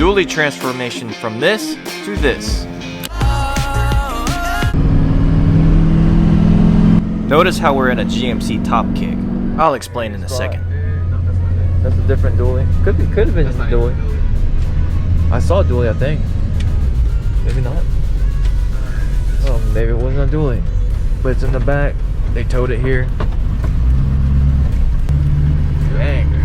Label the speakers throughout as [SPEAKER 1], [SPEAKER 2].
[SPEAKER 1] dually transformation from this to this. Notice how we're in a GMC top kick. I'll explain in a second.
[SPEAKER 2] That's a different dually. Could have been just a dually. I saw a dually, I think. Maybe not. Oh, maybe it wasn't a dually. But it's in the back. They towed it here. Dang.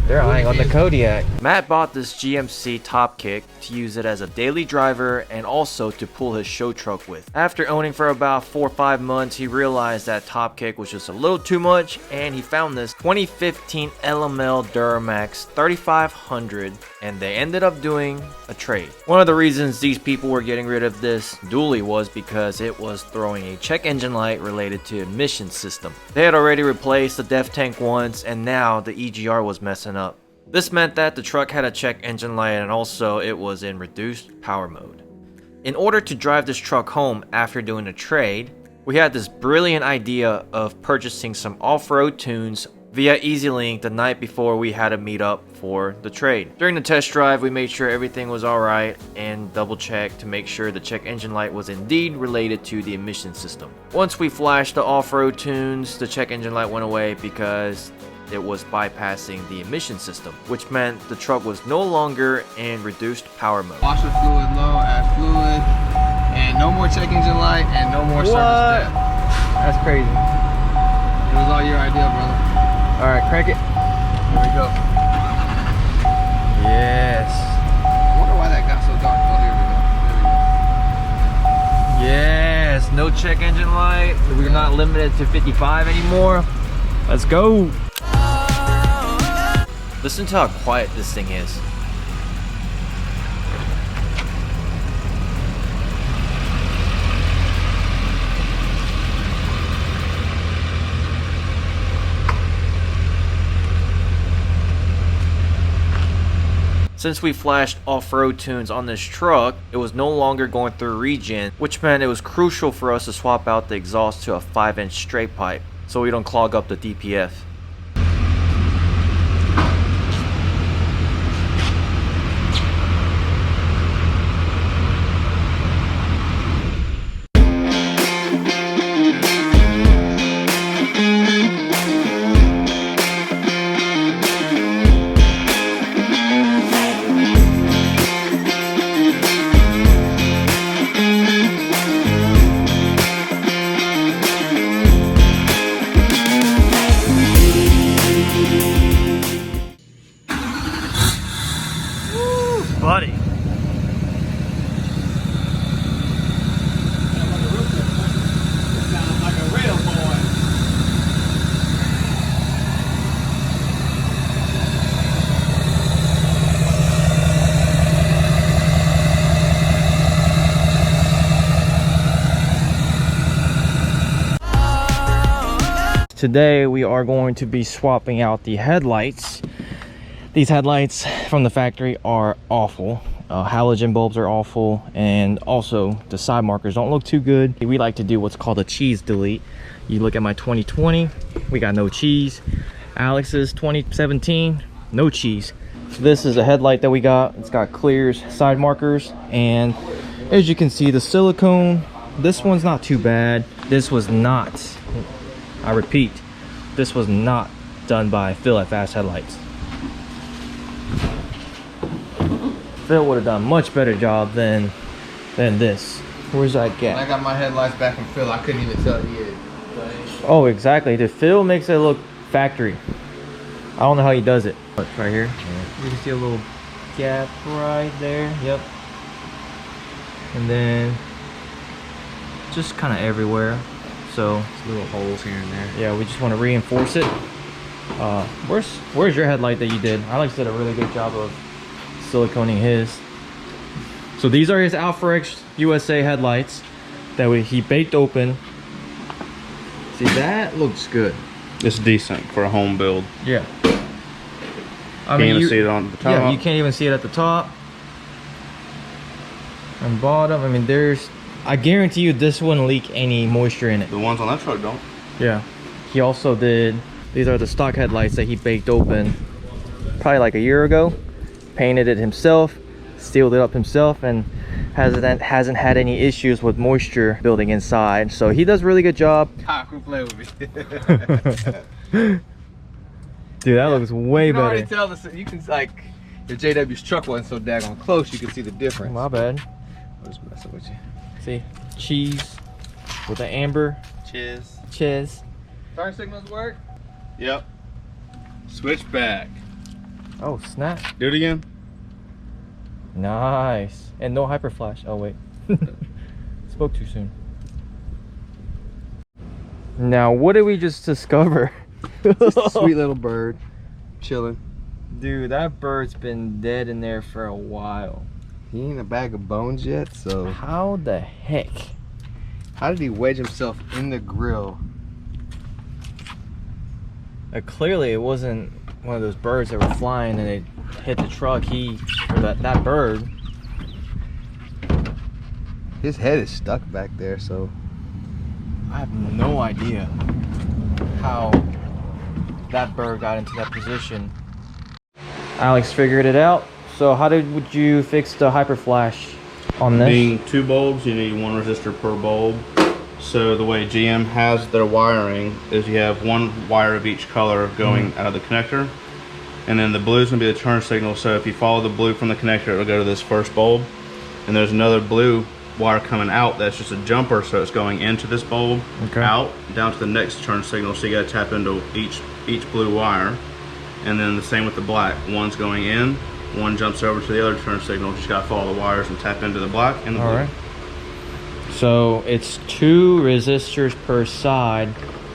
[SPEAKER 2] They're eyeing on the Kodiak.
[SPEAKER 1] Matt bought this GMC top kick to use it as a daily driver and also to pull his show truck with. After owning for about 4 or 5 months, he realized that top kick was just a little too much, and he found this 2015 Lml Duramax 3500, and they ended up doing a trade. One of the reasons these people were getting rid of this dually was because it was throwing a check engine light related to emission system. They had already replaced the def tank once, and now the EGR was messing up. This meant that the truck had a check engine light and also it was in reduced power mode. In order to drive this truck home after doing a trade, we had this brilliant idea of purchasing some off-road tunes via EasyLink the night before we had to meet up for the trade. During the test drive, we made sure everything was alright and double checked to make sure the check engine light was indeed related to the emission system. Once we flashed the off-road tunes, the check engine light went away because it was bypassing the emission system, which meant the truck was no longer in reduced power mode.
[SPEAKER 3] Washer fluid low, add fluid, and no more check engine light, and no more service depth.
[SPEAKER 2] That's crazy.
[SPEAKER 3] It was all your idea, brother.
[SPEAKER 2] Alright, crank it.
[SPEAKER 3] Here we go.
[SPEAKER 2] Yes.
[SPEAKER 3] I wonder why that got so dark. Oh, here we go. There we go.
[SPEAKER 2] Yes, no check engine light. We're not limited to 55 anymore. Let's go.
[SPEAKER 1] Listen to how quiet this thing is. Since we flashed off-road tunes on this truck, it was no longer going through regen, which meant it was crucial for us to swap out the exhaust to a 5-inch straight pipe so we don't clog up the DPF.
[SPEAKER 2] Buddy.
[SPEAKER 3] Sounds like a real boy.
[SPEAKER 2] Today we are going to be swapping out the headlights. These headlights from the factory are awful. Halogen bulbs are awful, and also the side markers don't look too good. We like to do what's called a cheese delete. You look at my 2020, we got no cheese. Alex's 2017, no cheese. So this is a headlight that we got. It's got clears, side markers, and as you can see, the silicone, this one's not too bad. This was not, I repeat, this was not done by Phil at Fast Headlights. Phil would have done a much better job than this. Where's that
[SPEAKER 3] When
[SPEAKER 2] gap?
[SPEAKER 3] I got my headlights back from Phil, I couldn't even tell he had.
[SPEAKER 2] Oh, exactly. The Phil makes it look factory. I don't know how he does it. Look, right here. You can see a little gap right there. Yep. And then just kind of everywhere. So
[SPEAKER 3] Little holes here and there.
[SPEAKER 2] yeah, we just want to reinforce it. Where's your headlight that you did? Alex did a really good job of siliconing his. So these are his Alpha X USA headlights that he baked open. See, that looks good.
[SPEAKER 4] It's decent for a home build.
[SPEAKER 2] Yeah. I
[SPEAKER 4] Can't even see it on the top.
[SPEAKER 2] Yeah, you can't even see it at the top and bottom. I mean, I guarantee you this wouldn't leak any moisture in it.
[SPEAKER 4] The ones on that truck don't.
[SPEAKER 2] Yeah. He also did, these are the stock headlights that he baked open probably like a year ago. painted it himself, sealed it up himself, and hasn't had any issues with moisture building inside. So he does a really good job.
[SPEAKER 3] Quit playing with me.
[SPEAKER 2] Dude, that looks way
[SPEAKER 3] you can
[SPEAKER 2] better.
[SPEAKER 3] already tell you can, like, if JW's truck wasn't so daggone close, you can see the difference.
[SPEAKER 2] My bad.
[SPEAKER 3] I'm just messing with you.
[SPEAKER 2] See, cheese with the amber.
[SPEAKER 4] Cheers.
[SPEAKER 2] Cheers.
[SPEAKER 3] Turn signals work?
[SPEAKER 4] Yep. Switch back.
[SPEAKER 2] Oh snap!
[SPEAKER 4] Do it again.
[SPEAKER 2] Nice. And no hyper flash. Oh wait, spoke too soon. Now, what did we just discover?
[SPEAKER 3] Sweet little bird, chilling.
[SPEAKER 2] Dude, that bird's been dead in there for a while.
[SPEAKER 3] He ain't a bag of bones yet, so
[SPEAKER 2] How the heck?
[SPEAKER 3] how did he wedge himself in the grill?
[SPEAKER 2] Clearly, it wasn't one of those birds that were flying and it hit the truck. That bird.
[SPEAKER 3] His head is stuck back there, so
[SPEAKER 2] I have no idea how that bird got into that position. Alex figured it out. So how would you fix the hyper flash on this?
[SPEAKER 4] Being 2 bulbs, you need 1 resistor per bulb. So the way GM has their wiring is you have 1 wire of each color going out of the connector, and then the blue is going to be the turn signal. So if you follow the blue from the connector, it'll go to this first bulb, and there's another blue wire coming out that's just a jumper, so it's going into this bulb, out down to the next turn signal. So you got to tap into each blue wire, and then the same with the black. One's going in, one jumps over to the other turn signal. Just got to follow the wires and tap into the black and the blue.
[SPEAKER 2] All right. So it's 2 resistors per side.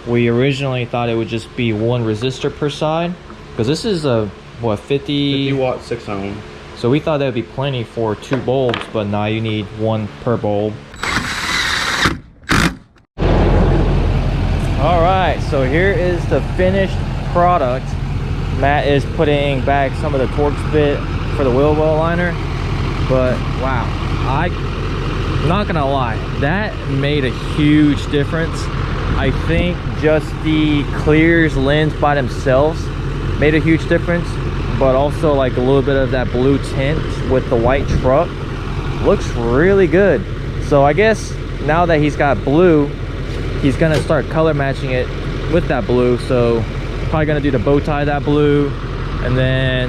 [SPEAKER 2] We originally thought it would just be 1 resistor per side, because this is a what 50
[SPEAKER 4] watt 6 ohm.
[SPEAKER 2] So we thought that would be plenty for 2 bulbs, but now you need 1 per bulb. All right, so here is the finished product. Matt is putting back some of the Torx bit for the wheel well liner, but wow, I'm not gonna lie, that made a huge difference. I think just the clears lens by themselves made a huge difference, but also like a little bit of that blue tint with the white truck looks really good. So I guess now that he's got blue, he's gonna start color matching it with that blue. So probably gonna do the bow tie that blue, and then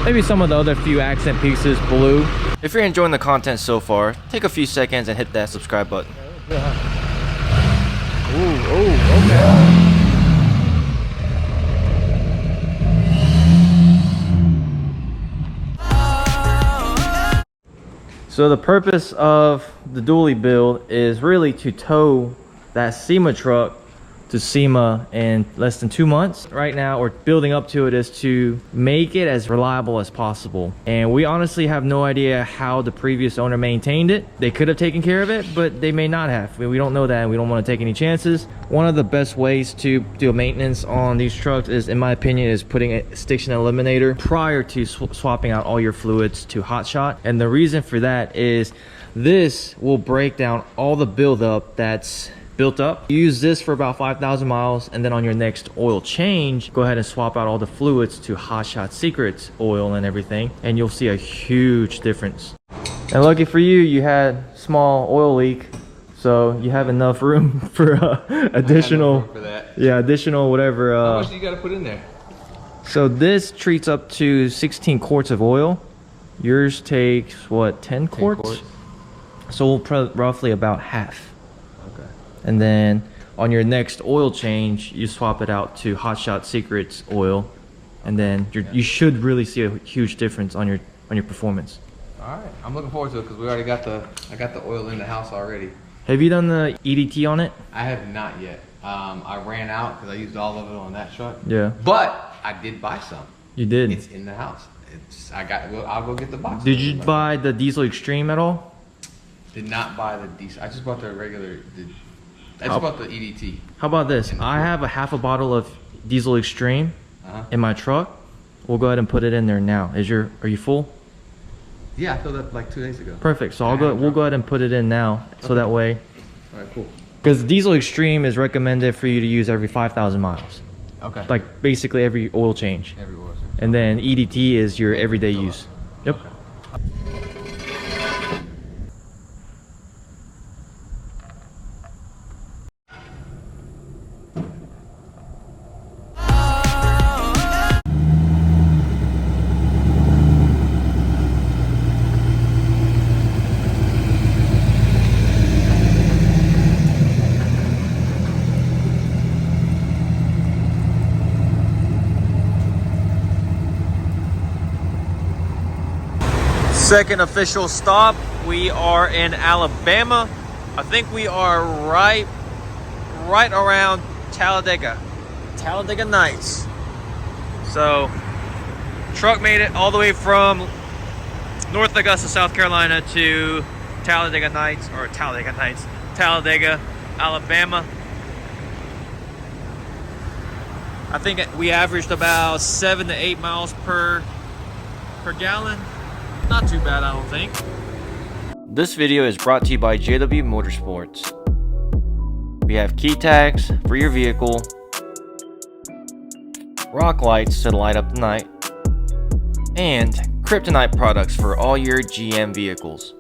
[SPEAKER 2] maybe some of the other few accent pieces blue. If you're enjoying the content so far, take a few seconds and hit that subscribe button. Okay. So the purpose of the dually build is really to tow that SEMA truck to SEMA in less than 2 months. Right now, or building up to it, is to make it as reliable as possible. And we honestly have no idea how the previous owner maintained it. They could have taken care of it, but they may not have. We don't know that, and we don't want to take any chances. One of the best ways to do maintenance on these trucks is, in my opinion, is putting a stiction eliminator prior to swapping out all your fluids to hot shot. And the reason for that is this will break down all the buildup that's built up. Use this for about 5,000 miles, and then on your next oil change, go ahead and swap out all the fluids to Hot Shot Secrets oil and everything, and you'll see a huge difference. And lucky for you, you had small oil leak, so you have enough room for additional
[SPEAKER 3] for that.
[SPEAKER 2] additional whatever.
[SPEAKER 3] How much do you got to put in there?
[SPEAKER 2] So this treats up to 16 quarts of oil. Yours takes what, 10 quarts? So we'll put roughly about half. And then on your next oil change, you swap it out to Hot Shot Secrets oil, and then you should really see a huge difference on your performance.
[SPEAKER 3] All right, I'm looking forward to it because we already got I got the oil in the house already.
[SPEAKER 2] Have you done the EDT on it?
[SPEAKER 3] I have not yet. I ran out because I used all of it on that truck.
[SPEAKER 2] Yeah.
[SPEAKER 3] But I did buy some.
[SPEAKER 2] You did.
[SPEAKER 3] It's in the house. I'll go get the box.
[SPEAKER 2] Did you buy the Diesel Extreme at all?
[SPEAKER 3] Did not buy the diesel. I just bought the regular. I just bought the EDT.
[SPEAKER 2] How about this? I have a half a bottle of Diesel Extreme in my truck. We'll go ahead and put it in there now. Are you full?
[SPEAKER 3] Yeah, I filled up like 2 days ago.
[SPEAKER 2] Perfect. So we'll go ahead and put it in now, so that way.
[SPEAKER 3] All right, cool.
[SPEAKER 2] Because Diesel Extreme is recommended for you to use every 5,000 miles.
[SPEAKER 3] Okay.
[SPEAKER 2] Like basically every oil change.
[SPEAKER 3] Every oil change.
[SPEAKER 2] and then EDT is your everyday use. Yep.
[SPEAKER 1] Second official stop, we are in Alabama. I think we are right around Talladega Nights. So truck made it all the way from North Augusta, South Carolina to Talladega, Alabama. I think we averaged about 7 to 8 miles per gallon. Not too bad, I don't think. This video is brought to you by JW Motorsports. We have key tags for your vehicle, rock lights to light up the night, and kryptonite products for all your GM vehicles.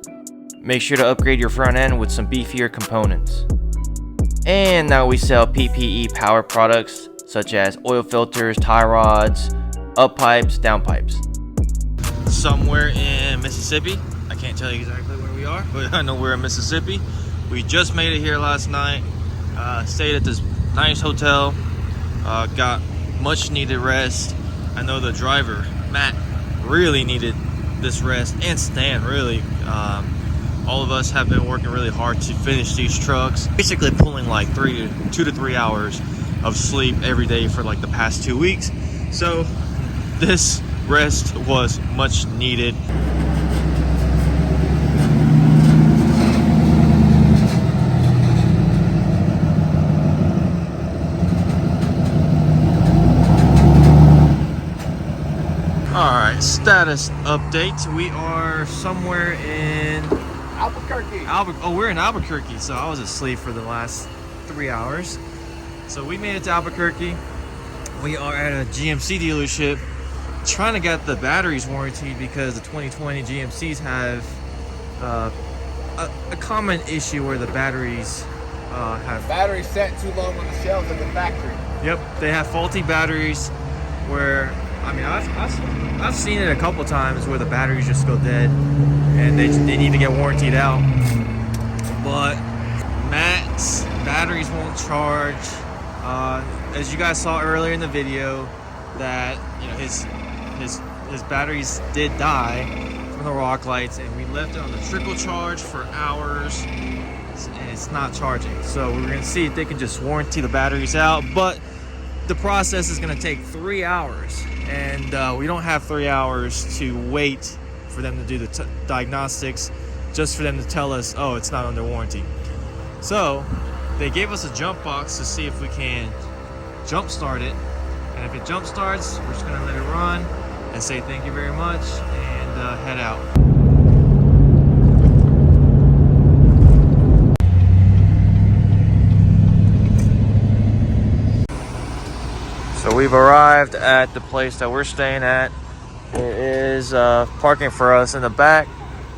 [SPEAKER 1] Make sure to upgrade your front end with some beefier components. And now we sell PPE power products such as oil filters, tie rods, up pipes, down pipes. Somewhere in Mississippi. I can't tell you exactly where we are, but I know we're in Mississippi. We just made it here last night. Stayed at this nice hotel. Got much needed rest. I know the driver, Matt, really needed this rest, and Stan, really. All of us have been working really hard to finish these trucks. Basically pulling like 2 to 3 hours of sleep every day for like the past 2 weeks. So this rest was much needed. Alright, status update. We are somewhere in
[SPEAKER 3] Albuquerque.
[SPEAKER 1] We're in Albuquerque, so I was asleep for the last 3 hours. So we made it to Albuquerque. We are at a GMC dealership trying to get the batteries warranted because the 2020 GMCs have a common issue where the batteries have
[SPEAKER 3] Battery set too long on the shelves in the factory.
[SPEAKER 1] Yep, they have faulty batteries where, I mean, I've seen it a couple times where the batteries just go dead and they need to get warranted out. But Matt's batteries won't charge. As you guys saw earlier in the video, that his batteries did die from the rock lights, and we left it on the trickle charge for hours, and it's not charging. So we're gonna see if they can just warranty the batteries out, but the process is gonna take 3 hours, and we don't have 3 hours to wait for them to do the diagnostics, just for them to tell us, oh, it's not under warranty. So they gave us a jump box to see if we can jump start it, and if it jump starts, we're just gonna let it run and say thank you very much and head out. So we've arrived at the place that we're staying at. There is parking for us in the back.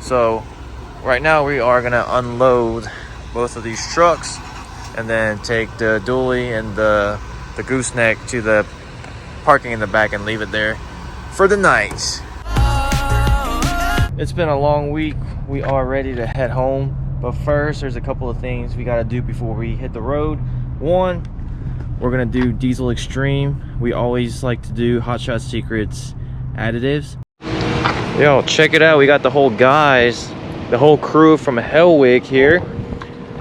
[SPEAKER 1] So right now we are gonna unload both of these trucks and then take the dually and the gooseneck to the parking in the back and leave it there for the night. It's been a long week. We are ready to head home, but first there's a couple of things we got to do before we hit the road. One, we're gonna do Diesel Extreme. We always like to do Hot Shot Secrets additives. Yo, check it out. We got the whole crew from Hellwig here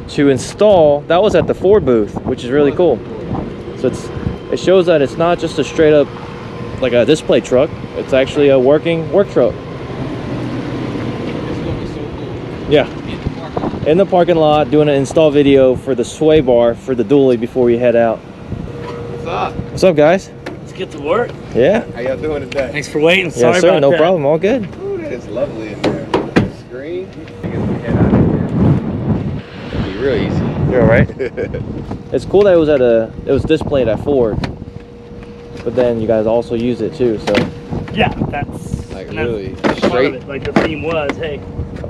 [SPEAKER 1] to install. That was at the Ford booth, which is really cool. So it shows that it's not just a straight up like a display truck. It's actually a working work truck.
[SPEAKER 3] It's gonna be so cool.
[SPEAKER 1] Yeah. In the parking lot, doing an install video for the sway bar for the dually before we head out.
[SPEAKER 3] What's up?
[SPEAKER 1] What's up, guys?
[SPEAKER 5] Let's get to work.
[SPEAKER 1] Yeah.
[SPEAKER 3] How y'all doing today?
[SPEAKER 5] Thanks for waiting.
[SPEAKER 1] Yes,
[SPEAKER 5] Sorry
[SPEAKER 1] sir.
[SPEAKER 5] about
[SPEAKER 1] No
[SPEAKER 5] that.
[SPEAKER 1] problem. All good.
[SPEAKER 3] Ooh, that is lovely in there. The screen. Get the head out of here. It'll be real easy.
[SPEAKER 1] You're all right. It's cool that it was displayed at Ford, but then you guys also use it too. So
[SPEAKER 5] Yeah, that's
[SPEAKER 3] Like
[SPEAKER 5] and
[SPEAKER 3] literally
[SPEAKER 5] that's part of
[SPEAKER 3] straight.
[SPEAKER 5] it. Like the theme was, hey.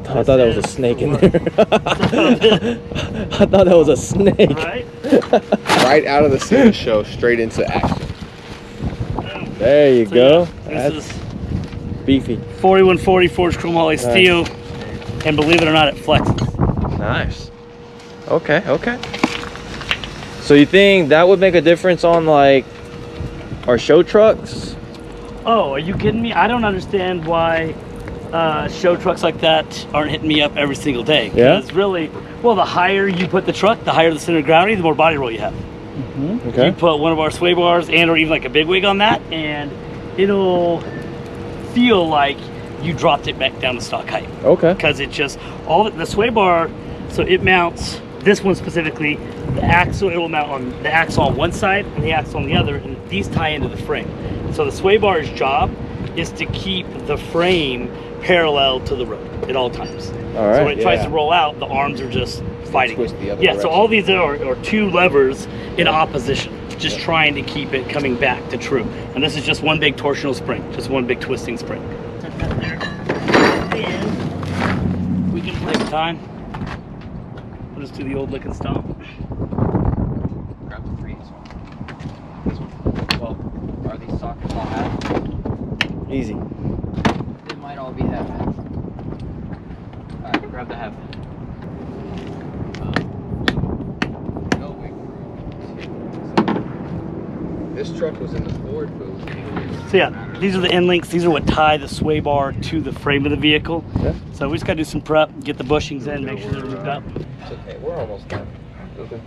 [SPEAKER 2] I thought that was a snake in there. I thought that was a snake.
[SPEAKER 5] Right?
[SPEAKER 3] Right out of the center show, straight into action.
[SPEAKER 2] There you
[SPEAKER 5] So,
[SPEAKER 2] go.
[SPEAKER 5] yeah, this is
[SPEAKER 2] Beefy.
[SPEAKER 5] 4140 forged chromoly steel, and believe it or not, it flexes.
[SPEAKER 2] Nice. Okay, okay. So you think that would make a difference on like our show trucks?
[SPEAKER 5] Oh, are you kidding me? I don't understand why show trucks like that aren't hitting me up every single day.
[SPEAKER 2] Yeah?
[SPEAKER 5] Because really, well, the higher you put the truck, the higher the center of gravity, the more body roll you have.
[SPEAKER 2] Okay.
[SPEAKER 5] You put one of our sway bars and or even like a big wig on that, and it'll feel like you dropped it back down to stock height.
[SPEAKER 2] Okay.
[SPEAKER 5] Because it just, all the sway bar, so it mounts, this one specifically, the axle, it will mount on the axle on one side and the axle on the other, and these tie into the frame. So the sway bar's job is to keep the frame parallel to the road at all times.
[SPEAKER 2] All right.
[SPEAKER 5] So when it tries to roll out, the arms are just fighting.
[SPEAKER 3] Twist the other
[SPEAKER 5] Yeah, so
[SPEAKER 3] direction.
[SPEAKER 5] all these are two levers in opposition, just trying to keep it coming back to true. And this is just one big torsional spring, just one big twisting spring. Set that there. And we can play with time. We'll just do the old lick and stomp.
[SPEAKER 1] Grab the three. This one. Well, are these sockets all half?
[SPEAKER 2] Easy.
[SPEAKER 1] They might all be half. Alright, grab the half.
[SPEAKER 3] No wing room. This truck was in the Ford booth.
[SPEAKER 5] So yeah, these are the end links. These are what tie the sway bar to the frame of the vehicle.
[SPEAKER 2] Yeah.
[SPEAKER 5] So we just gotta do some prep, get the bushings in, make sure they're looped up.
[SPEAKER 3] It's okay, we're almost done.
[SPEAKER 2] Okay.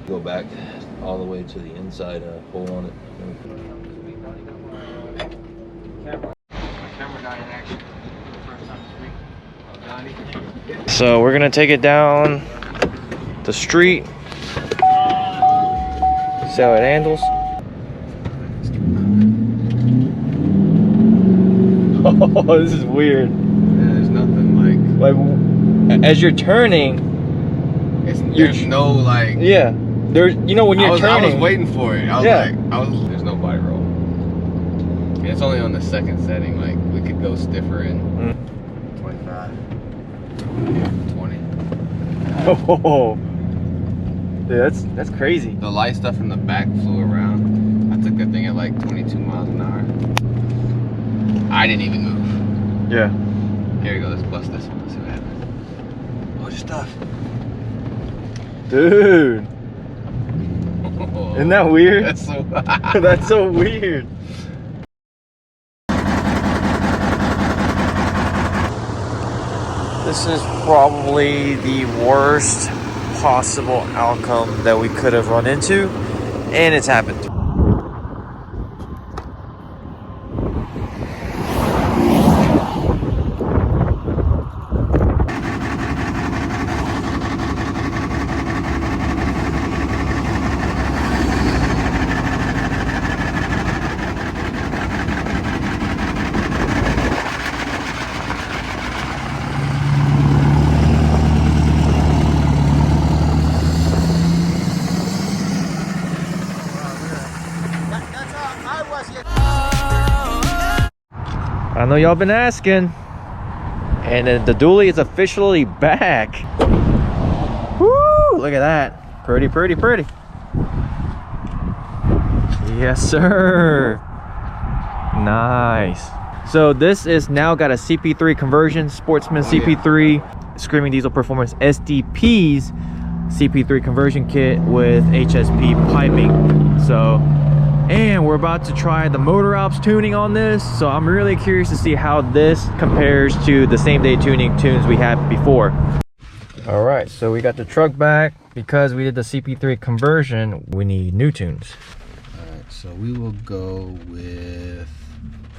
[SPEAKER 6] Go back all the way to the inside hole on it.
[SPEAKER 3] Camera guy in action. First time this week.
[SPEAKER 2] So we're gonna take it down the street. See how it handles. Oh, this is weird.
[SPEAKER 3] Yeah, there's nothing
[SPEAKER 2] Like as you're turning,
[SPEAKER 3] there's no like.
[SPEAKER 2] yeah. There's when you're
[SPEAKER 3] I was
[SPEAKER 2] turning.
[SPEAKER 3] waiting for it. I was
[SPEAKER 2] Yeah.
[SPEAKER 3] there's no body roll. And it's only on the second setting. Like we could go stiffer in 25, 20.
[SPEAKER 2] Oh, yeah, that's crazy.
[SPEAKER 3] The light stuff in the back flew around. I took that thing at like 22 miles an hour. I didn't even move.
[SPEAKER 2] Yeah.
[SPEAKER 3] Here we go. Let's bust this one. Let's see what happens. Oh, your stuff.
[SPEAKER 2] Dude, isn't that weird?
[SPEAKER 3] That's so.
[SPEAKER 2] That's so weird. This is probably the worst possible outcome that we could have run into, and it's happened. I know y'all been asking, and the dually is officially back. Woo! Look at that. Pretty, pretty, pretty. Yes, sir. Nice. So this is now got a CP3 conversion, Sportsman CP3, Screaming Diesel Performance SDP's CP3 conversion kit with HSP piping. So, and we're about to try the Motor Ops tuning on this. So I'm really curious to see how this compares to the same day tuning tunes we had before. All right, so we got the truck back. Because we did the CP3 conversion, we need new tunes.
[SPEAKER 3] All right, so we will go with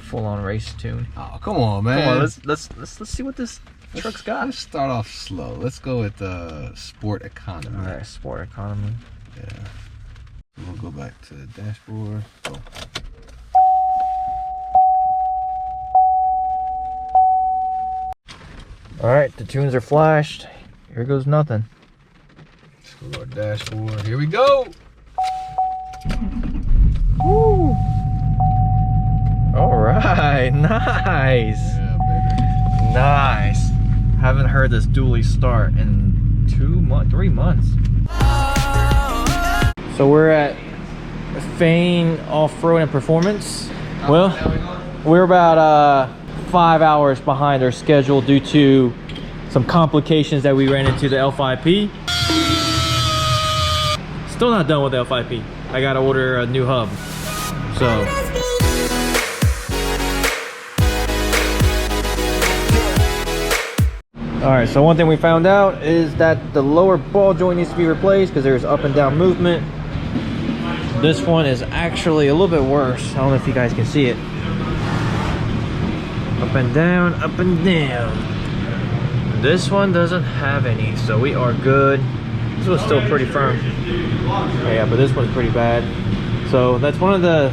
[SPEAKER 2] Full-on race tune.
[SPEAKER 3] Oh, come on, man.
[SPEAKER 2] Come on, let's see what this truck's got.
[SPEAKER 3] Let's start off slow. Let's go with Sport Economy.
[SPEAKER 2] All right, Sport Economy.
[SPEAKER 3] Yeah. We'll go back to the dashboard. Oh.
[SPEAKER 2] All right, the tunes are flashed. Here goes nothing.
[SPEAKER 3] Let's go to our dashboard. Here we go.
[SPEAKER 2] Woo! All right. right, nice. Nice. Haven't heard this dually start in 3 months. So we're at Fane Off-Road and Performance. Well, we're about 5 hours behind our schedule due to some complications that we ran into the L5P. Still not done with the L5P. I gotta order a new hub. So alright, so one thing we found out is that the lower ball joint needs to be replaced because there's up and down movement. This one is actually a little bit worse. I don't know if you guys can see it. Up and down, up and down. This one doesn't have any, so we are good. This one's still pretty firm. Yeah, but this one's pretty bad. So that's one of the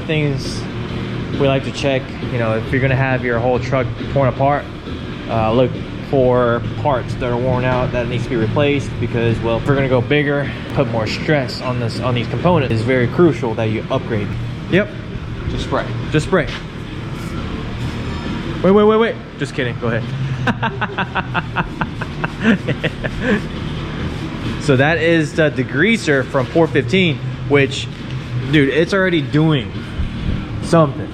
[SPEAKER 2] things we like to check. You know, if you're gonna have your whole truck torn apart, look for parts that are worn out that needs to be replaced, because, well, if we're gonna go bigger, put more stress on these components, it's very crucial that you upgrade. Yep.
[SPEAKER 3] Just spray.
[SPEAKER 2] Just spray. Wait. Just kidding. Go ahead. So that is the degreaser from port 15, which, dude, it's already doing something.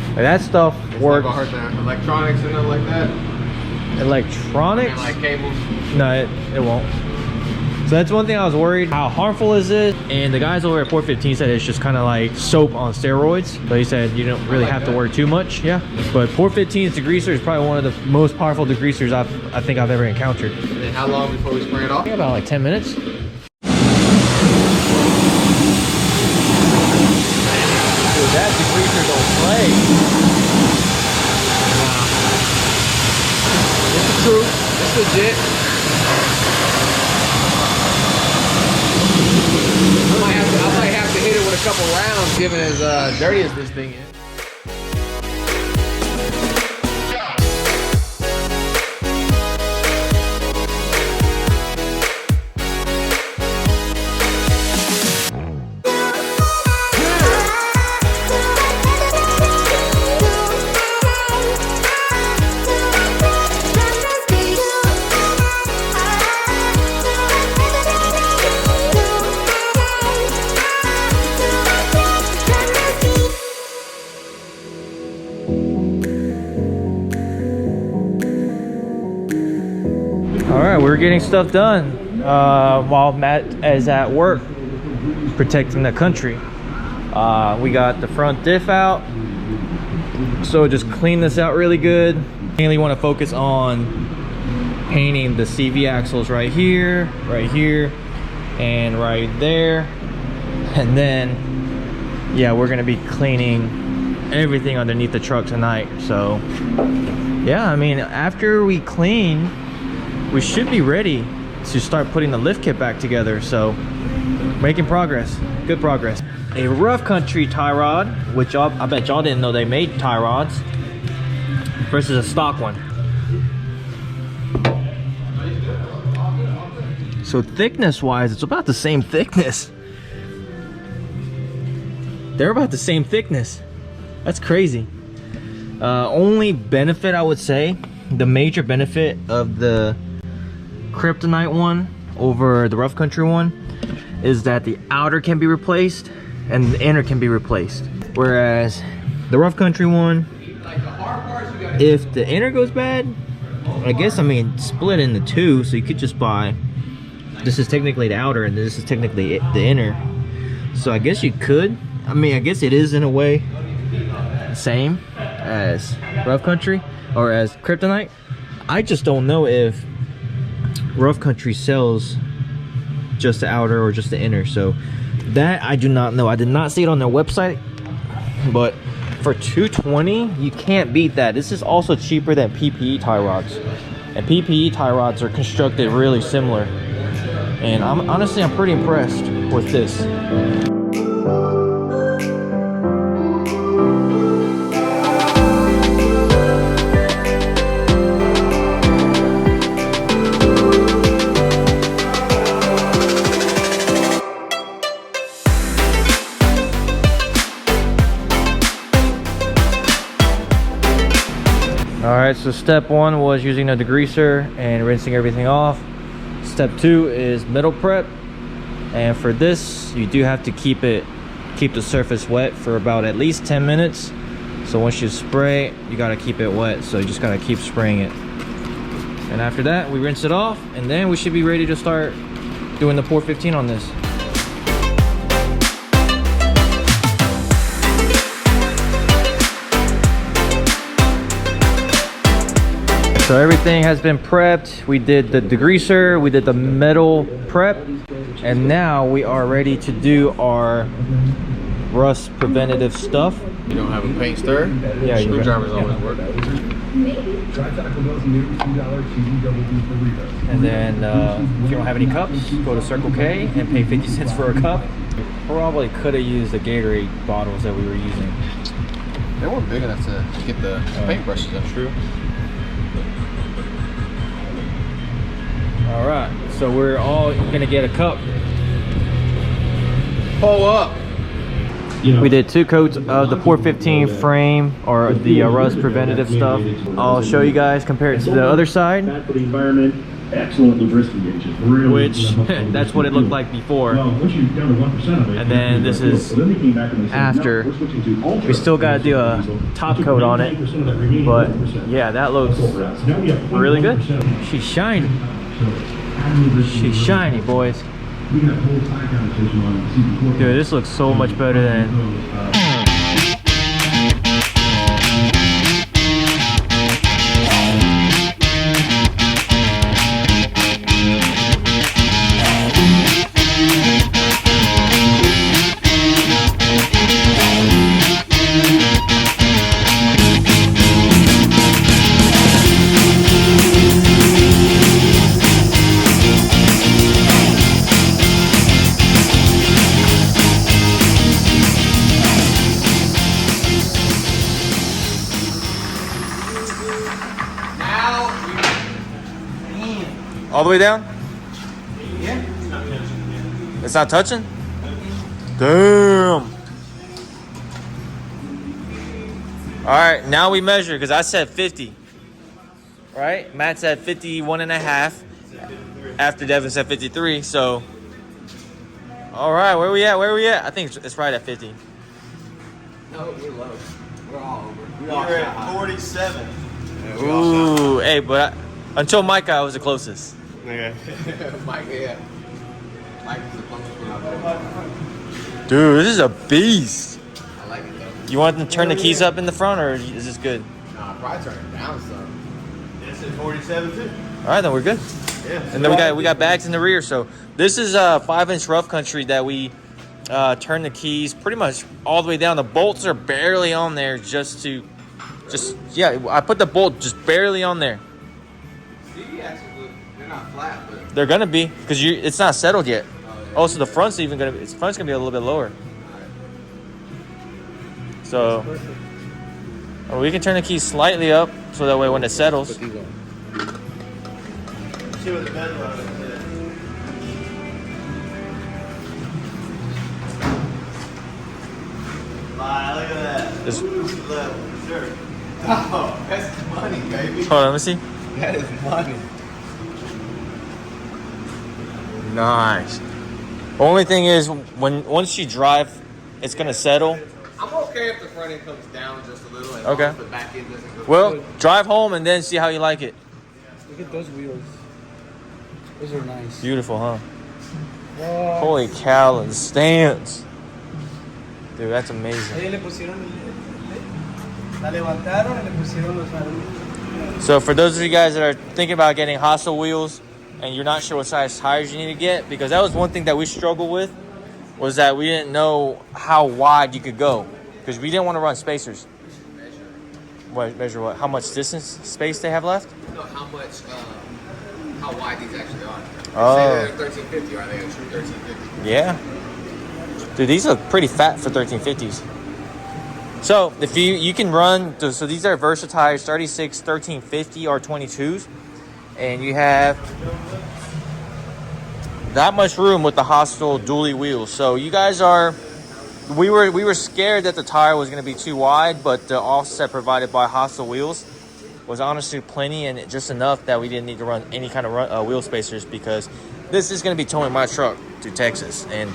[SPEAKER 2] Like, that stuff works.
[SPEAKER 3] It's not gonna hurt the electronics and nothing like that.
[SPEAKER 2] Electronics?
[SPEAKER 3] And like cables.
[SPEAKER 2] No, it won't. So that's one thing I was worried. How harmful is it? And the guys over at Port 15 said it's just kind of like soap on steroids. So he said you don't really have to worry too much. Yeah. But Port 15's degreaser is probably one of the most powerful degreasers I think I've ever encountered.
[SPEAKER 3] And then how long before we spray it off?
[SPEAKER 2] About like 10 minutes. Dude, that degreaser don't play. Wow. This is true.
[SPEAKER 3] It's legit. I might have to hit it with a couple rounds, given as dirty as this thing is.
[SPEAKER 2] Alright, we're getting stuff done while Matt is at work protecting the country. We got the front diff out, so just clean this out really good. Mainly want to focus on painting the CV axles right here, and right there. And then, yeah, we're going to be cleaning everything underneath the truck tonight. So, yeah, I mean, after we clean, we should be ready to start putting the lift kit back together. So making progress, good progress. A rough country tie rod, which I bet y'all didn't know they made tie rods, versus a stock one. So thickness wise, it's about the same thickness. They're about the same thickness. That's crazy. Only benefit, I would say, the major benefit of the Kryptonite one over the rough country one is that the outer can be replaced and the inner can be replaced, whereas the rough country one, if the inner goes bad, I guess, I mean, split into two, so you could just buy, this is technically the outer and this is technically the inner, so I guess you could, I mean, I guess it is in a way the same as rough country or as Kryptonite. I just don't know if rough country sells just the outer or just the inner, so that I do not know. I did not see it on their website, but for $220 you can't beat that. This is also cheaper than PPE tie rods, and PPE tie rods are constructed really similar, and honestly I'm pretty impressed with this. So step 1 was using a degreaser and rinsing everything off. Step 2 is middle prep, and for this you do have to keep the surface wet for about at least 10 minutes. So once you spray, you got to keep it wet, so you just got to keep spraying it. And after that, we rinse it off, and then we should be ready to start doing the pour 15 on this. So everything has been prepped. We did the degreaser, we did the metal prep, and now we are ready to do our rust preventative stuff.
[SPEAKER 3] You don't have a paint stir?
[SPEAKER 2] Yeah,
[SPEAKER 3] screwdrivers always work.
[SPEAKER 2] And then if you don't have any cups, go to Circle K and pay 50 cents for a cup. Probably could have used the Gatorade bottles that we were using.
[SPEAKER 3] They weren't big enough to get the paintbrushes, that's true.
[SPEAKER 2] All right, so we're all gonna get a cup.
[SPEAKER 3] Pull up.
[SPEAKER 2] We did 2 coats of the Pour 15 frame, or the rust preventative stuff. I'll show you guys, compare it to the other side,
[SPEAKER 7] excellent lubricity gauges, really
[SPEAKER 2] which that's what it looked like before. And then this is after. We still got to do a top coat on it, but yeah, that looks really good. She's shiny. She's shiny, boys. Dude, this looks so much better than... All the way down?
[SPEAKER 3] Yeah.
[SPEAKER 2] It's not touching? Damn. All right, now we measure, because I said 50. Right? Matt said 51 and a half. After Devin said 53, so. All right, where we at? Where we at? I think it's right at 50.
[SPEAKER 3] No, we're low. We're all over.
[SPEAKER 1] We're at 47.
[SPEAKER 2] Ooh, hey, but until Micah, I was the closest.
[SPEAKER 1] Okay.
[SPEAKER 3] Mike, yeah. Mike is the closest one out there.
[SPEAKER 2] Dude, this is a beast.
[SPEAKER 3] I like it though.
[SPEAKER 2] You want to turn the keys up in the front, or is this good?
[SPEAKER 3] Nah, I'll probably turn it down some.
[SPEAKER 1] It's at 47 too.
[SPEAKER 2] All right, then we're good.
[SPEAKER 1] Yeah.
[SPEAKER 2] And then we got bags in the rear. So this is 5-inch rough country that we turn the keys pretty much all the way down. The bolts are barely on there, yeah. I put the bolt just barely on there.
[SPEAKER 3] See, actually, they're not flat, but
[SPEAKER 2] They're gonna be, because it's not settled yet. Oh, so the front's even gonna be. The front's gonna be a little bit lower. So we can turn the keys slightly up, so that way when it settles.
[SPEAKER 3] put these on.
[SPEAKER 1] See what the bed load is. Wow, look at that.
[SPEAKER 2] This-
[SPEAKER 1] Boost level, sure.
[SPEAKER 3] Oh, that's money, baby.
[SPEAKER 2] Hold on, let me see.
[SPEAKER 3] That is money.
[SPEAKER 2] Nice. Only thing is, once you drive, it's gonna settle.
[SPEAKER 3] I'm okay if the front end comes down just a little. As
[SPEAKER 2] Okay.
[SPEAKER 3] long as the back end doesn't go.
[SPEAKER 2] Well, drive home and then see how you like it.
[SPEAKER 8] Look at those wheels. Those are nice.
[SPEAKER 2] Beautiful, huh?
[SPEAKER 8] Wow.
[SPEAKER 2] Holy cow, the stands. Dude, that's amazing.
[SPEAKER 8] Ahí le pusieron la levantaron y le pusieron los aros.
[SPEAKER 2] So for those of you guys that are thinking about getting Hostile wheels and you're not sure what size tires you need to get, because that was one thing that we struggled with, was that we didn't know how wide you could go, because we didn't want to run spacers. Measure what? How much distance space they have left?
[SPEAKER 3] No, how wide these actually are.
[SPEAKER 2] Oh.
[SPEAKER 3] Say they're 1350, are they a true 1350?
[SPEAKER 2] Yeah. Dude, these look pretty fat for 1350s. So if you can run, so these are Versa tires, 36, 1350 or 22s, and you have that much room with the Hostile dually wheels. So you guys we were scared that the tire was going to be too wide, but the offset provided by Hostile wheels was honestly plenty and just enough that we didn't need to run any kind of wheel spacers, because this is going to be towing my truck to Texas, and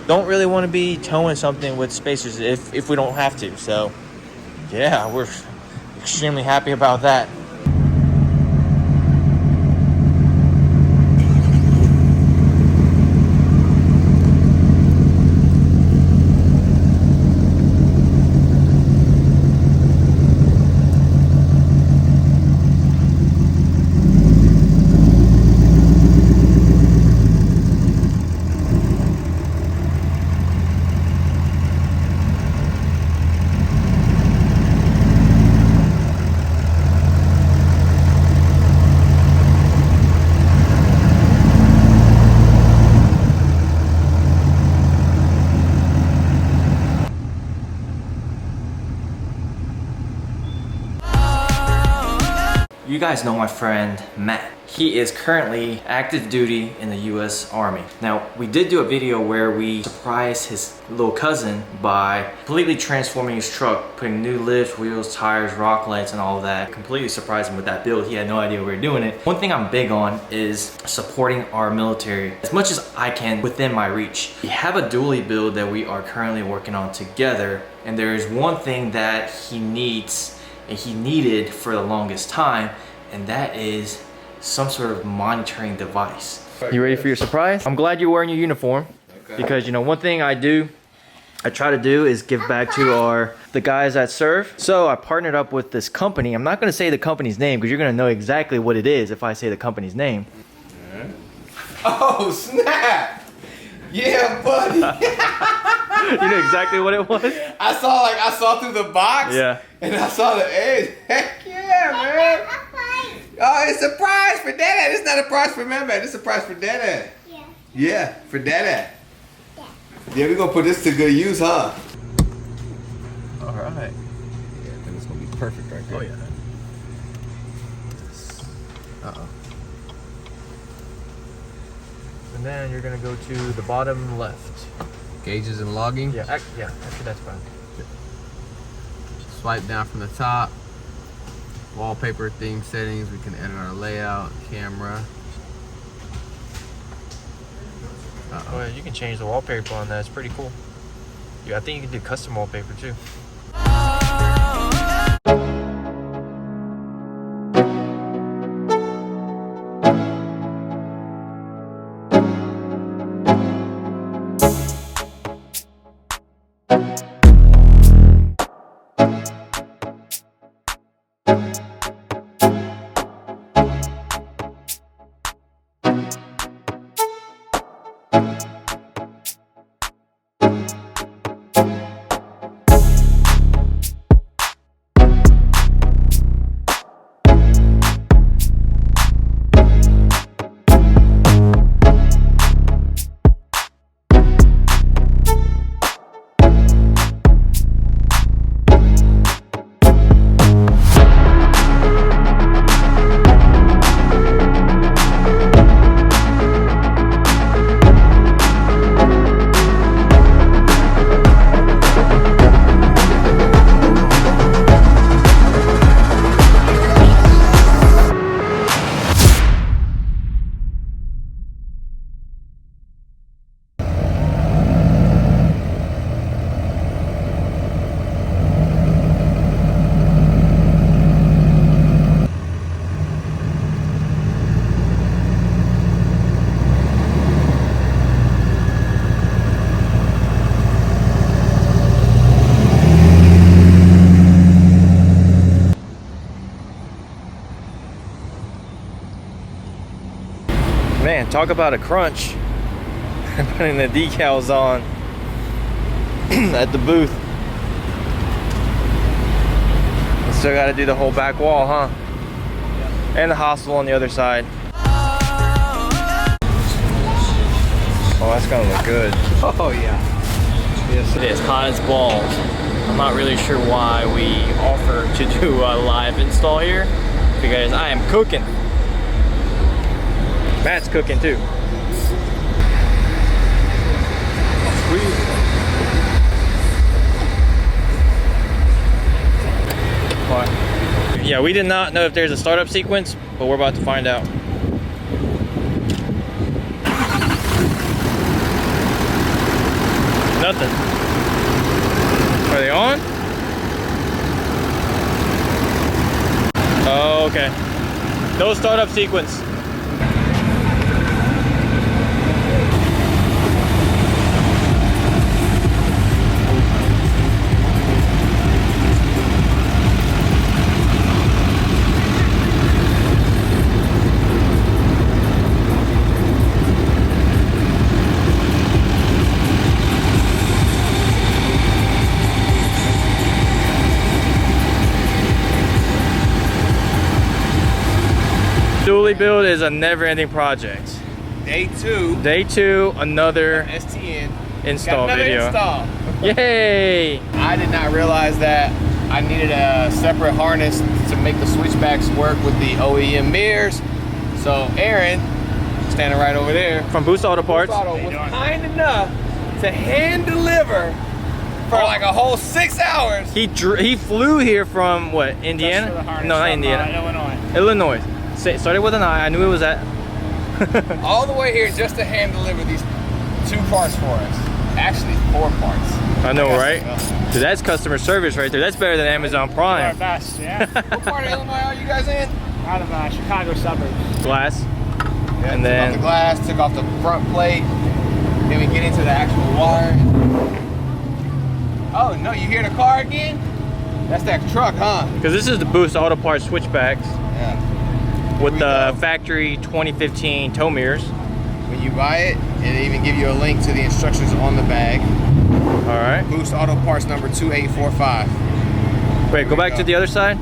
[SPEAKER 2] don't really want to be towing something with spacers if we don't have to. So yeah, we're extremely happy about that. You guys know my friend Matt. He is currently active duty in the US Army. Now, we did do a video where we surprised his little cousin by completely transforming his truck, putting new lift, wheels, tires, rock lights, and all of that. Completely surprised him with that build. He had no idea we were doing it. One thing I'm big on is supporting our military as much as I can within my reach. We have a dually build that we are currently working on together, and there is one thing that he needs and he needed for the longest time, and that is some sort of monitoring device. You ready for your surprise? I'm glad you're wearing your uniform, because you know, one thing I try to do is give back to the guys that serve. So I partnered up with this company. I'm not gonna say the company's name because you're gonna know exactly what it is if I say the company's name.
[SPEAKER 3] Oh snap! Yeah, buddy.
[SPEAKER 2] You know exactly what it was?
[SPEAKER 3] I saw through the box.
[SPEAKER 2] Yeah.
[SPEAKER 3] And I saw the egg. Heck yeah, man. Oh, it's a prize for Dada. It's not a prize for Mama. It's a prize for Dada. Yeah. Yeah, for Dada. Yeah, we're gonna put this to good use, huh?
[SPEAKER 2] All right.
[SPEAKER 3] Yeah, I think it's gonna be perfect right there.
[SPEAKER 2] Oh yeah.
[SPEAKER 3] Uh-oh.
[SPEAKER 2] And then you're gonna go to the bottom left.
[SPEAKER 3] Gauges and logging.
[SPEAKER 2] Yeah, actually that's fine.
[SPEAKER 3] Swipe down from the top. Wallpaper, theme settings. We can edit our layout, camera.
[SPEAKER 2] Oh yeah, you can change the wallpaper on that. It's pretty cool. Yeah, I think you can do custom wallpaper too. Man, talk about a crunch. Putting the decals on at the booth. Still got to do the whole back wall, huh? And the hostel on the other side. Oh, that's gonna look good.
[SPEAKER 3] Oh yeah. Yes,
[SPEAKER 2] It is hot as balls. I'm not really sure why we offer to do a live install here, because I am cooking. Matt's cooking too. Yeah, we did not know if there's a startup sequence, but we're about to find out. Nothing. Are they on? Oh, okay. No startup sequence. Dually build is a never-ending project.
[SPEAKER 3] Day 2.
[SPEAKER 2] Day 2, another
[SPEAKER 3] STN.
[SPEAKER 2] install
[SPEAKER 3] Got another
[SPEAKER 2] video.
[SPEAKER 3] install.
[SPEAKER 2] Yay!
[SPEAKER 3] I did not realize that I needed a separate harness to make the switchbacks work with the OEM mirrors. So Aaron, standing right over there,
[SPEAKER 2] From Boost Auto Parts.
[SPEAKER 3] was kind enough to hand deliver for like a whole 6 hours.
[SPEAKER 2] He flew here from what, Indiana? No, not Indiana. Illinois. Started with an I. I knew it was that.
[SPEAKER 3] All the way here just to hand deliver these 2 parts for us. Actually 4 parts.
[SPEAKER 2] I know, right? Dude, that's customer service right there. That's better than Amazon
[SPEAKER 5] Our
[SPEAKER 2] Prime.
[SPEAKER 5] best, yeah.
[SPEAKER 3] What part of Illinois are you guys in?
[SPEAKER 5] Out of Chicago suburbs.
[SPEAKER 2] Glass.
[SPEAKER 3] Yeah,
[SPEAKER 2] And
[SPEAKER 3] took
[SPEAKER 2] then-
[SPEAKER 3] off the glass, took off the front plate. Then we get into the actual wire. Oh no, you hear the car again? That's that truck, huh?
[SPEAKER 2] Because this is the Boost Auto Parts switchbacks
[SPEAKER 3] Yeah.
[SPEAKER 2] with
[SPEAKER 3] we
[SPEAKER 2] the
[SPEAKER 3] go.
[SPEAKER 2] factory 2015 tow mirrors.
[SPEAKER 3] When you buy it, it'll even give you a link to the instructions on the bag.
[SPEAKER 2] All right.
[SPEAKER 3] Boost Auto Parts number 2845.
[SPEAKER 2] Wait, go back to the other side.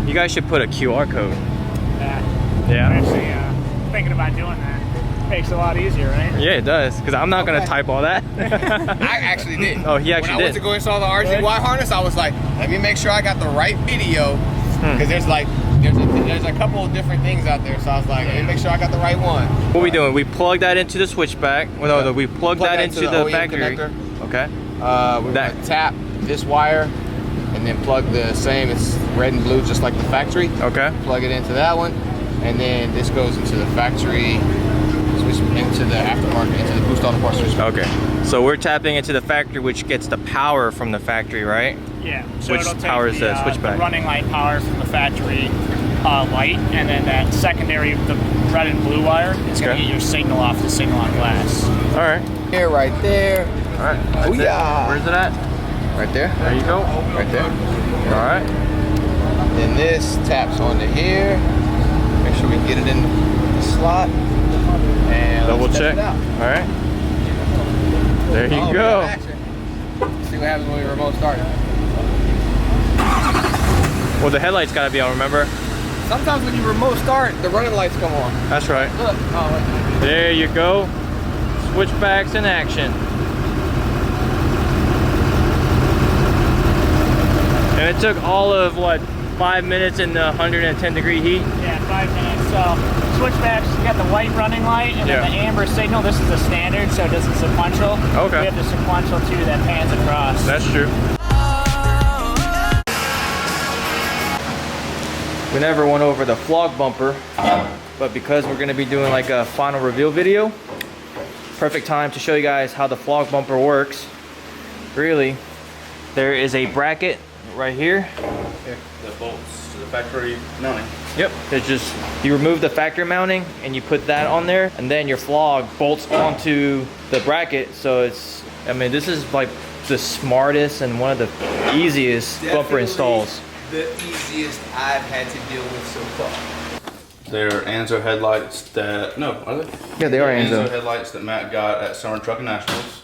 [SPEAKER 2] You guys should put a QR code.
[SPEAKER 5] I'm
[SPEAKER 2] Yeah.
[SPEAKER 5] actually thinking about doing that. Makes it a lot easier, right?
[SPEAKER 2] Yeah, it does. Because I'm not gonna type all that.
[SPEAKER 3] I actually did.
[SPEAKER 2] Oh, he actually
[SPEAKER 3] When I went
[SPEAKER 2] did.
[SPEAKER 3] to go install the RGY harness, I was like, let me make sure I got the right video. Because there's a couple of different things out there. So I was like, let me make sure I got the right one.
[SPEAKER 2] What are we doing? We plug that into the switchback. Well, no, we plug that into the
[SPEAKER 3] OEM
[SPEAKER 2] factory.
[SPEAKER 3] connector.
[SPEAKER 2] Okay.
[SPEAKER 3] We're
[SPEAKER 2] That-
[SPEAKER 3] gonna tap this wire and then plug the same, it's red and blue just like the factory.
[SPEAKER 2] Okay.
[SPEAKER 3] Plug it into that one, and then this goes into the factory, switch into the aftermarket, into the Boost Auto Parts switch.
[SPEAKER 2] Okay. So we're tapping into the factory, which gets the power from the factory, right?
[SPEAKER 5] Yeah. So
[SPEAKER 2] Which
[SPEAKER 5] it'll take
[SPEAKER 2] powers the switchback?
[SPEAKER 5] the running light power from the factory light, and then that secondary, the red and blue wire, it's going to
[SPEAKER 2] Okay.
[SPEAKER 5] get your signal off the signal on glass.
[SPEAKER 2] All right.
[SPEAKER 3] Here, right there,
[SPEAKER 2] All right.
[SPEAKER 3] Oh,
[SPEAKER 2] That's it.
[SPEAKER 3] yeah.
[SPEAKER 2] Where's it at?
[SPEAKER 3] right there,
[SPEAKER 2] There you go.
[SPEAKER 3] right there.
[SPEAKER 2] All right.
[SPEAKER 3] Then this taps onto here. Make sure we get it in the slot. And
[SPEAKER 2] Double
[SPEAKER 3] let's test
[SPEAKER 2] check.
[SPEAKER 3] it out.
[SPEAKER 2] All right. There you
[SPEAKER 3] Oh, we
[SPEAKER 2] go.
[SPEAKER 3] got action. See what happens when we remote start it.
[SPEAKER 2] Well, the headlights gotta be on. Remember?
[SPEAKER 3] Sometimes when you remote start, the running lights come on.
[SPEAKER 2] That's right.
[SPEAKER 3] Look. Oh, wait.
[SPEAKER 2] There you go. Switchbacks in action. And it took all of what, 5 minutes in the 110-degree heat?
[SPEAKER 5] Yeah, 5 minutes. So switchbacks, you got the white running light, and
[SPEAKER 2] Yeah.
[SPEAKER 5] then the amber signal. This is the standard, so it does the sequential.
[SPEAKER 2] Okay.
[SPEAKER 5] We have the sequential too that pans across.
[SPEAKER 2] That's true. We never went over the flog bumper, but because we're gonna be doing like a final reveal video, perfect time to show you guys how the flog bumper works. Really, there is a bracket right here.
[SPEAKER 4] The bolts to the factory mounting.
[SPEAKER 2] Yep, there's just, you remove the factory mounting and you put that on there, and then your flog bolts onto the bracket. So it's, I mean, this is like the smartest and one of the easiest bumper installs.
[SPEAKER 3] The easiest I've had to deal with so far.
[SPEAKER 4] They're Anzo headlights that, no, are they?
[SPEAKER 2] Yeah, they are
[SPEAKER 4] Anzo
[SPEAKER 2] Anzo.
[SPEAKER 4] headlights that Matt got at Summer Trucking Nationals.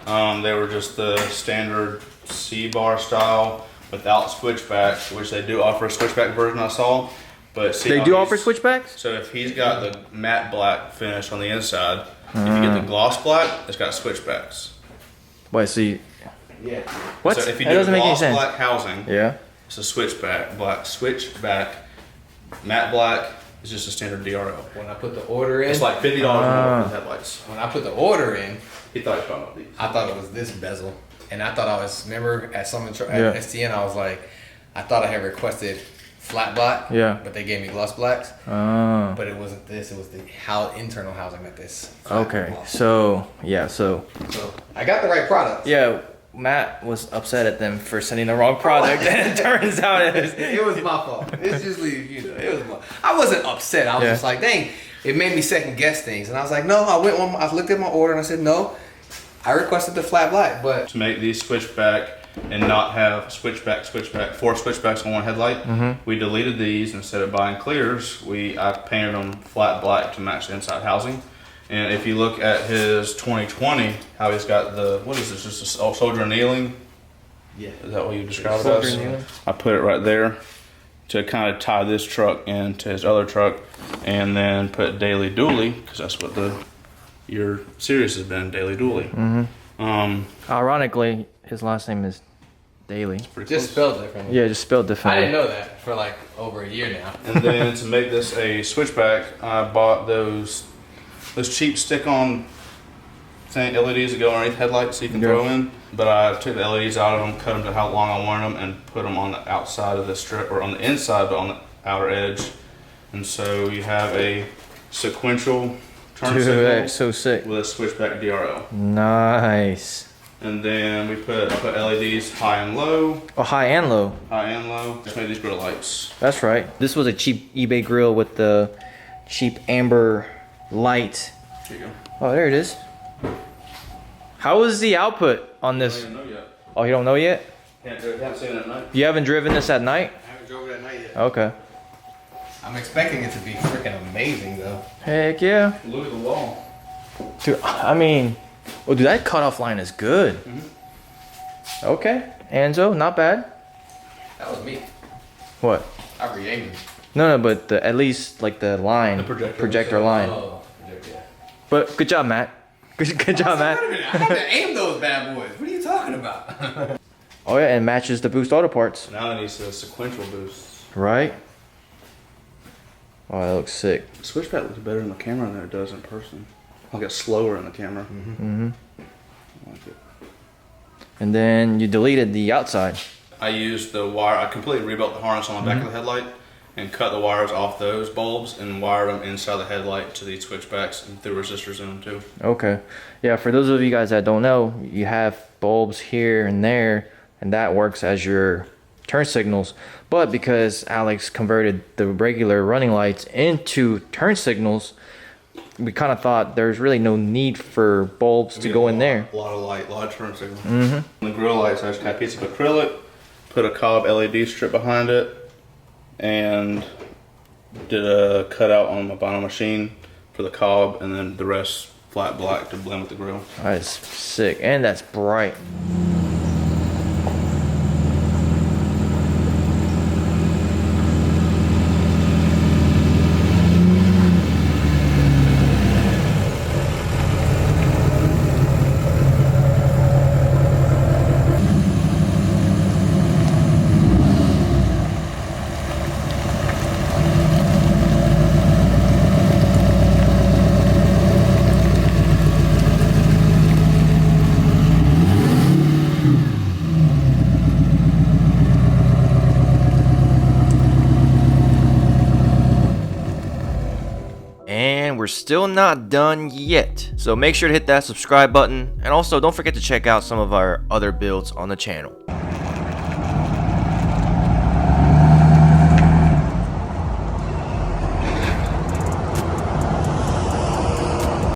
[SPEAKER 4] They were just the standard C-bar style without switchbacks, which they do offer a switchback version I saw. But see
[SPEAKER 2] They
[SPEAKER 4] how
[SPEAKER 2] do
[SPEAKER 4] he's-
[SPEAKER 2] offer switchbacks?
[SPEAKER 4] So if he's got the matte black finish on the inside, if you get the gloss black, it's got switchbacks.
[SPEAKER 2] Wait, see,
[SPEAKER 3] Yeah.
[SPEAKER 2] what?
[SPEAKER 4] So if you
[SPEAKER 2] That
[SPEAKER 4] do
[SPEAKER 2] doesn't make any
[SPEAKER 4] gloss
[SPEAKER 2] sense.
[SPEAKER 4] black housing,
[SPEAKER 2] Yeah.
[SPEAKER 4] it's a switchback. Matte black is just a standard DRL.
[SPEAKER 3] When I put the order in,
[SPEAKER 4] It's like $50 more for the headlights.
[SPEAKER 3] when I put the order in,
[SPEAKER 4] He thought he was talking about these.
[SPEAKER 3] I thought it was this bezel, and I thought I was. Remember at
[SPEAKER 2] Yeah.
[SPEAKER 3] STN, I was like, I thought I had requested flat black.
[SPEAKER 2] Yeah.
[SPEAKER 3] But they gave me gloss blacks.
[SPEAKER 2] Oh.
[SPEAKER 3] But it wasn't this. It was the internal housing that this.
[SPEAKER 2] Okay. So yeah. So
[SPEAKER 3] So I got the right product.
[SPEAKER 2] yeah. Matt was upset at them for sending the wrong product, and it turns out
[SPEAKER 3] It was my fault. It's usually, it was my. I wasn't upset. I was just like, dang. It made me second guess things, and I was like, no. I looked at my order and I said, no. I requested the flat black, but
[SPEAKER 4] To make these switchback and not have switchback, 4 switchbacks on one headlight, we deleted these. Instead of buying clears, I painted them flat black to match the inside housing. And if you look at his 2020, how he's got what is this, just a soldier kneeling?
[SPEAKER 3] yeah.
[SPEAKER 4] Is that what you describe it
[SPEAKER 2] Soldier
[SPEAKER 4] as?
[SPEAKER 2] kneeling.
[SPEAKER 4] I put it right there to kind of tie this truck into his other truck, and then put daily dually, because that's what your series has been, daily dually.
[SPEAKER 2] ironically, his last name is Daly.
[SPEAKER 3] Just spelled differently.
[SPEAKER 2] Yeah, just spelled
[SPEAKER 3] I
[SPEAKER 2] differently.
[SPEAKER 3] didn't know that for like over a year now.
[SPEAKER 4] And then to make this a switchback, I bought those cheap stick-on LEDs that go underneath headlights so you can throw in. But I took the LEDs out of them, cut them to how long I wanted them, and put them on the outside of the strip, or on the inside, but on the outer edge. And so you have a sequential turn
[SPEAKER 2] Dude,
[SPEAKER 4] signal
[SPEAKER 2] that's so sick.
[SPEAKER 4] with a switchback DRL.
[SPEAKER 2] Nice.
[SPEAKER 4] And then I put LEDs high and low,
[SPEAKER 2] Oh, high and low.
[SPEAKER 4] Just made these grill lights.
[SPEAKER 2] That's right. This was a cheap eBay grill with the cheap amber light.
[SPEAKER 4] Here you go.
[SPEAKER 2] Oh, there it is. How is the output on
[SPEAKER 4] I
[SPEAKER 2] this?
[SPEAKER 4] don't even know yet.
[SPEAKER 2] Oh, you don't know yet?
[SPEAKER 4] Haven't seen it at night.
[SPEAKER 2] You haven't driven this at night?
[SPEAKER 3] I haven't drove it at night yet.
[SPEAKER 2] Okay.
[SPEAKER 3] I'm expecting it to be freaking amazing though.
[SPEAKER 2] Heck yeah.
[SPEAKER 4] Look at the wall.
[SPEAKER 2] Dude, I mean, oh, dude, that cutoff line is good. Okay. Anzo, not bad.
[SPEAKER 3] That was me.
[SPEAKER 2] What?
[SPEAKER 3] I re-aimed it.
[SPEAKER 2] No, but at least like the line,
[SPEAKER 4] The
[SPEAKER 2] projector line.
[SPEAKER 3] Oh, yeah.
[SPEAKER 2] But good job, Matt. Good job,
[SPEAKER 3] Wait a
[SPEAKER 2] Matt.
[SPEAKER 3] minute, I had to aim those bad boys. What are you talking about?
[SPEAKER 2] Oh yeah, and matches the Boost Auto parts,
[SPEAKER 4] Now it needs a sequential boost.
[SPEAKER 2] right? Oh, that looks sick.
[SPEAKER 4] The switchback looks better in the camera than it does in person. Like it's slower in the camera. I like it.
[SPEAKER 2] And then you deleted the outside.
[SPEAKER 4] I used the wire. I completely rebuilt the harness on the back of the headlight and cut the wires off those bulbs and wired them inside the headlight to these switchbacks and threw resistors in them too.
[SPEAKER 2] Okay. Yeah, for those of you guys that don't know, you have bulbs here and there, and that works as your turn signals. But because Alex converted the regular running lights into turn signals, we kind of thought there's really no need for bulbs to go in there.
[SPEAKER 4] A lot of light, a lot of turn signal. The grill lights, I just got a piece of acrylic, put a cob LED strip behind it, and did a cutout on my vinyl machine for the cob, and then the rest flat black to blend with the grill.
[SPEAKER 2] That's sick, and that's bright. And we're still not done yet. So make sure to hit that subscribe button. And also don't forget to check out some of our other builds on the channel.